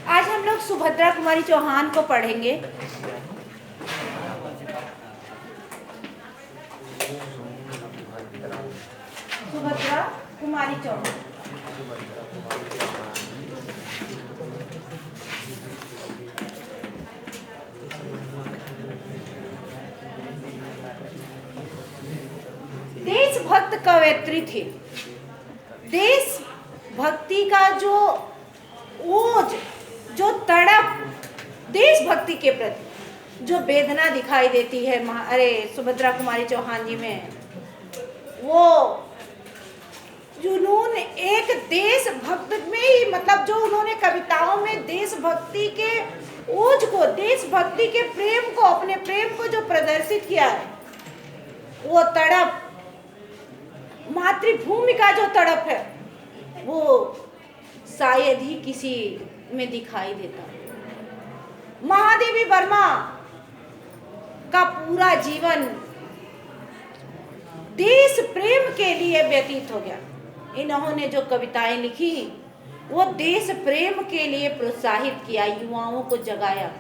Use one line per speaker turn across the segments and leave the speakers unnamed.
आज हम लोग सुभद्रा कुमारी चौहान को पढ़ेंगे। सुभद्रा कुमारी चौहान। देशभक्त कवयित्री थी। देशभक्ति का जो ओज, जो तड़प, देशभक्ति के प्रति जो वेदना दिखाई देती है सुभद्रा कुमारी चौहान जी में, वो जुनून एक देशभक्त में ही, मतलब जो उन्होंने कविताओं में देशभक्ति के ओज को, देशभक्ति के प्रेम को, अपने प्रेम को जो प्रदर्शित किया है, वो तड़प, मातृभूमि का जो तड़प है, वो शायद ही किसी में दिखाई देता। महादेवी वर्मा का पूरा जीवन देश प्रेम के लिए व्यतीत हो गया। इन्होंने जो कविताएं लिखी वो देश प्रेम के लिए प्रोत्साहित किया, युवाओं को जगाया।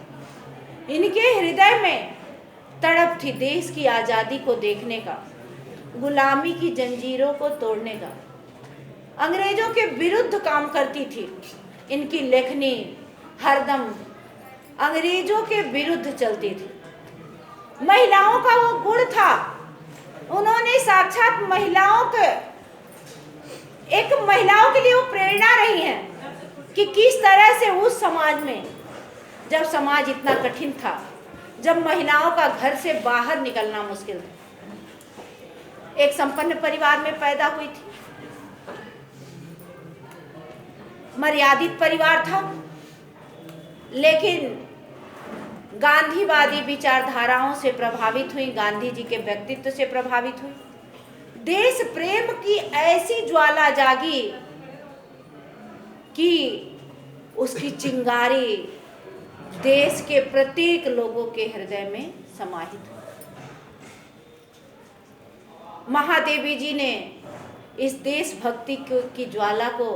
इनके हृदय में तड़प थी देश की आज़ादी को देखने का, गुलामी की जंजीरों को तोड़ने का। अंग्रेजों के विरुद्ध काम करती थी इनकी लेखनी, हरदम अंग्रेजों के विरुद्ध चलती थी। महिलाओं का वो गुण था, उन्होंने साक्षात महिलाओं के लिए वो प्रेरणा रही है कि किस तरह से उस समाज में, जब समाज इतना कठिन था, जब महिलाओं का घर से बाहर निकलना मुश्किल था। एक संपन्न परिवार में पैदा हुई थी, मर्यादित परिवार था, लेकिन गांधीवादी विचारधाराओं से प्रभावित हुई, गांधी जी के व्यक्तित्व से प्रभावित हुई। देश प्रेम की ऐसी ज्वाला जागी कि उसकी चिंगारी देश के प्रत्येक लोगों के हृदय में समाहित हुई। महादेवी जी ने इस देशभक्ति की ज्वाला को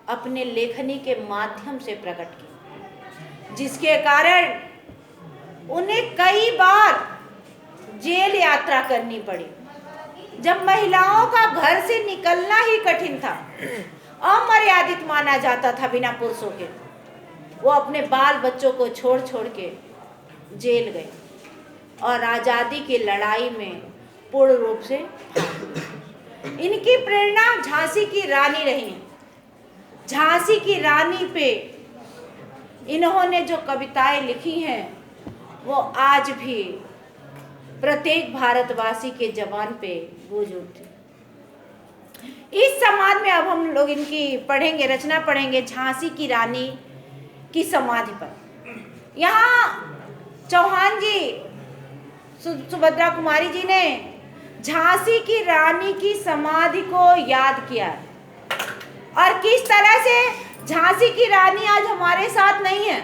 अपने लेखनी के माध्यम से प्रकट किया, जिसके कारण उन्हें कई बार जेल यात्रा करनी पड़ी। जब महिलाओं का घर से निकलना ही कठिन था, अमर्यादित माना जाता था बिना पुरुषों के, वो अपने बाल बच्चों को छोड़ छोड़ के जेल गए और आज़ादी की लड़ाई में पूर्ण रूप से इनकी प्रेरणा झांसी की रानी रही। झांसी की रानी पे इन्होंने जो कविताएं लिखी हैं वो आज भी प्रत्येक भारतवासी के जबान पे गूंज उठती। इस समाज में अब हम लोग इनकी पढ़ेंगे, रचना पढ़ेंगे, झांसी की रानी की समाधि पर। यहाँ चौहान जी, सुभद्रा कुमारी जी ने झांसी की रानी की समाधि को याद किया और किस तरह से झांसी की रानी आज हमारे साथ नहीं है।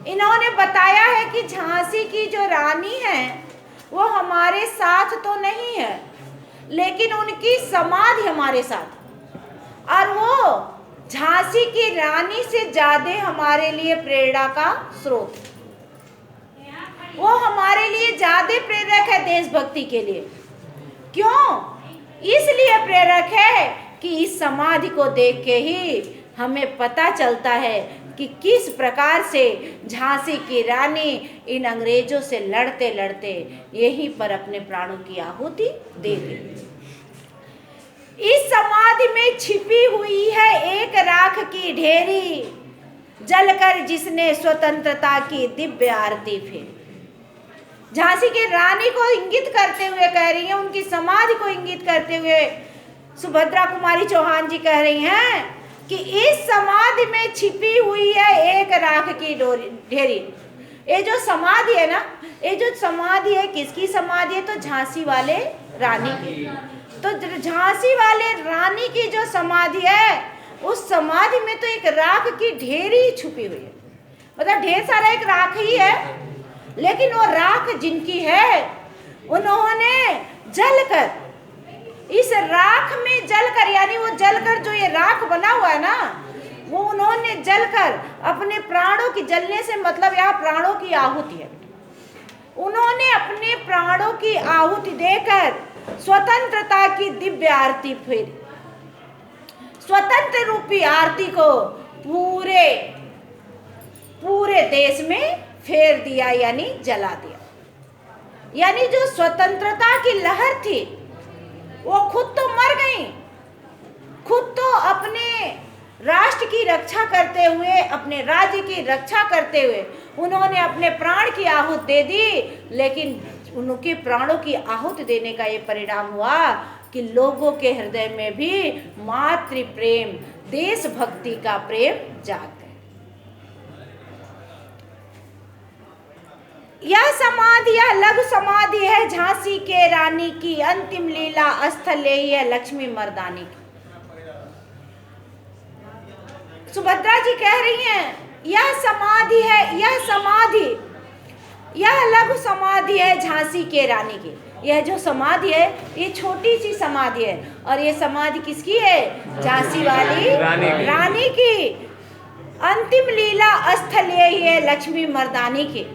इन्होंने बताया है कि झांसी की जो रानी है वो हमारे साथ तो नहीं है, लेकिन उनकी समाधि हमारे साथ, और वो झांसी की रानी से ज्यादा हमारे लिए प्रेरणा का स्रोत, वो हमारे लिए ज्यादा प्रेरक है देशभक्ति के लिए। क्यों? इसलिए प्रेरक है कि इस समाधि को देख के ही हमें पता चलता है कि किस प्रकार से झांसी की रानी इन अंग्रेजों से लड़ते लड़ते यहीं पर अपने प्राणों की आहुति दे दी। इस समाधि में छिपी हुई है एक राख की ढेरी, जलकर जिसने स्वतंत्रता की दिव्य आरती फेरी। झांसी की रानी को इंगित करते हुए कह रही है, उनकी समाधि को इंगित करते हुए सुभद्रा कुमारी चौहान जी कह रही हैं कि इस समाधि में छिपी हुई है एक राख की ढेरी। ये जो समाधि है ना, ये जो समाधि है, किसकी समाधि है? तो झांसी वाले रानी की। तो झांसी वाले रानी की जो समाधि है, उस समाधि में तो एक राख की ढेरी छुपी हुई है, मतलब ढेर सारा एक राख ही है, लेकिन वो राख जिनकी है उन्होंने जलकर, इस राख में जलकर, यानी वो जलकर जो ये राख बना हुआ है ना, वो उन्होंने जलकर अपने प्राणों की, जलने से मतलब यहाँ प्राणों की आहुति है, उन्होंने अपने प्राणों की आहुति देकर स्वतंत्रता की दिव्य आरती फेरी, स्वतंत्र रूपी आरती को पूरे पूरे देश में फेर दिया, यानी जला दिया। यानी जो स्वतंत्रता की लहर थी वो खुद तो मर गई, खुद तो अपने राष्ट्र की रक्षा करते हुए, अपने राज्य की रक्षा करते हुए उन्होंने अपने प्राण की आहुति दे दी, लेकिन उनके प्राणों की आहुति देने का ये परिणाम हुआ कि लोगों के हृदय में भी मातृ प्रेम, देशभक्ति का प्रेम जाग गया। यह समाधि, यह लघु समाधि है झांसी के रानी की, अंतिम लीला स्थल यही है लक्ष्मी मर्दानी की। सुभद्रा जी कह रही हैं यह समाधि है, यह समाधि, यह लघु समाधि है झांसी के रानी की। यह जो समाधि है ये छोटी सी समाधि है, और ये समाधि किसकी है? झांसी वाली रानी की। अंतिम लीला स्थल यही है लक्ष्मी मर्दानी की।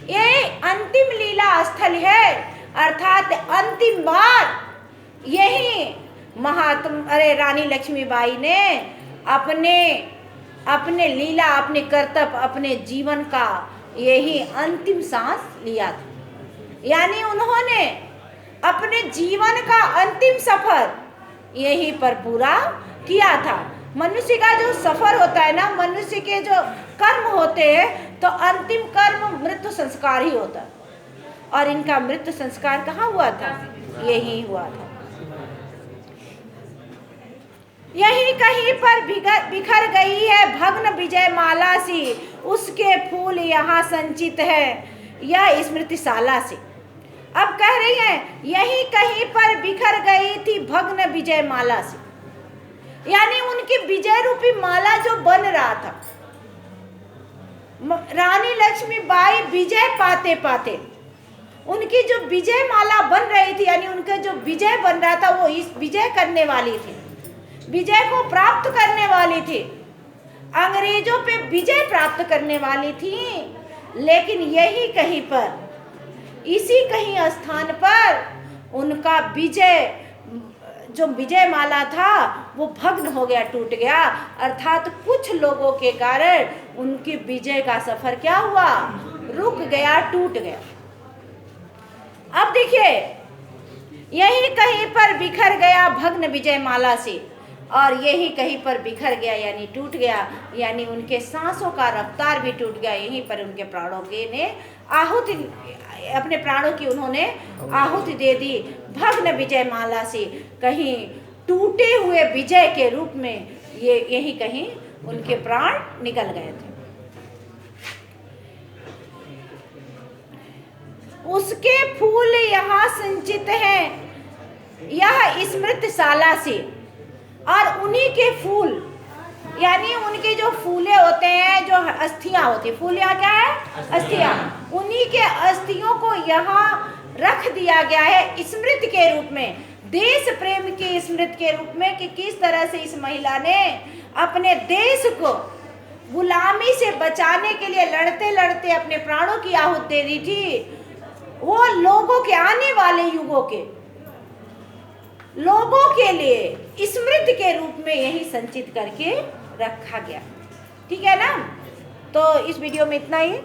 ये अंतिम लीला स्थल है, अर्थात अंतिम बार यही रानी लक्ष्मीबाई ने अपने लीला, अपने कर्तव्य, अपने जीवन का यही अंतिम सांस लिया था। यानी उन्होंने अपने जीवन का अंतिम सफर यहीं पर पूरा किया था। मनुष्य का जो सफर होता है ना, मनुष्य के जो कर्म होते हैं, तो अंतिम कर्म मृत्यु संस्कार ही होता है, और इनका मृत्यु संस्कार कहाँ हुआ था? यही हुआ था। यही कहीं पर बिखर गई है भग्न विजय माला सी, उसके फूल यहाँ संचित है यह स्मृतिशाला से। अब कह रही हैं यही कहीं पर बिखर गई थी भग्न विजय माला से, यानी उनकी विजय रूपी माला जो बन रहा था, रानी लक्ष्मीबाई विजय पाते पाते उनकी जो विजय माला बन रही थी, यानी उनका जो विजय बन रहा था वो इस विजय करने वाली थी, विजय को प्राप्त करने वाली थी, अंग्रेजों पे विजय प्राप्त करने वाली थी। लेकिन यही कहीं पर, इसी कहीं स्थान पर उनका विजय, जो विजय माला था वो भग्न हो गया, टूट गया, अर्थात कुछ लोगों के कारण उनकी विजय का सफर क्या हुआ? रुक गया, टूट गया। अब देखिए यही कहीं पर बिखर गया भग्न विजय माला से, और यही कहीं पर बिखर गया यानी टूट गया, यानी उनके सांसों का रफ्तार भी टूट गया। यहीं पर उनके प्राणों के ने आहुति, अपने प्राणों की उन्होंने आहुति दे दी भग्न विजय माला से। कहीं टूटे हुए विजय के रूप में ये यही कहीं उनके प्राण निकल गए थे। उसके फूल यहाँ संचित हैं यह स्मृतिशाला से, और उन्हीं के फूल, यानी उनके जो फूले होते हैं, जो अस्थियां होती है, फूल यहाँ क्या है? अस्थियां, उन्हीं के अस्थियों को यहाँ रख दिया गया है स्मृति के रूप में, देश प्रेम की स्मृति के रूप में, कि किस तरह से इस महिला ने अपने देश को गुलामी से बचाने के लिए लड़ते लड़ते अपने प्राणों की आहुति दे दी थी। वो लोगों के, आने वाले युगों के लोगों के लिए स्मृति के रूप में यही संचित करके रखा गया। ठीक है ना? तो इस वीडियो में इतना ही।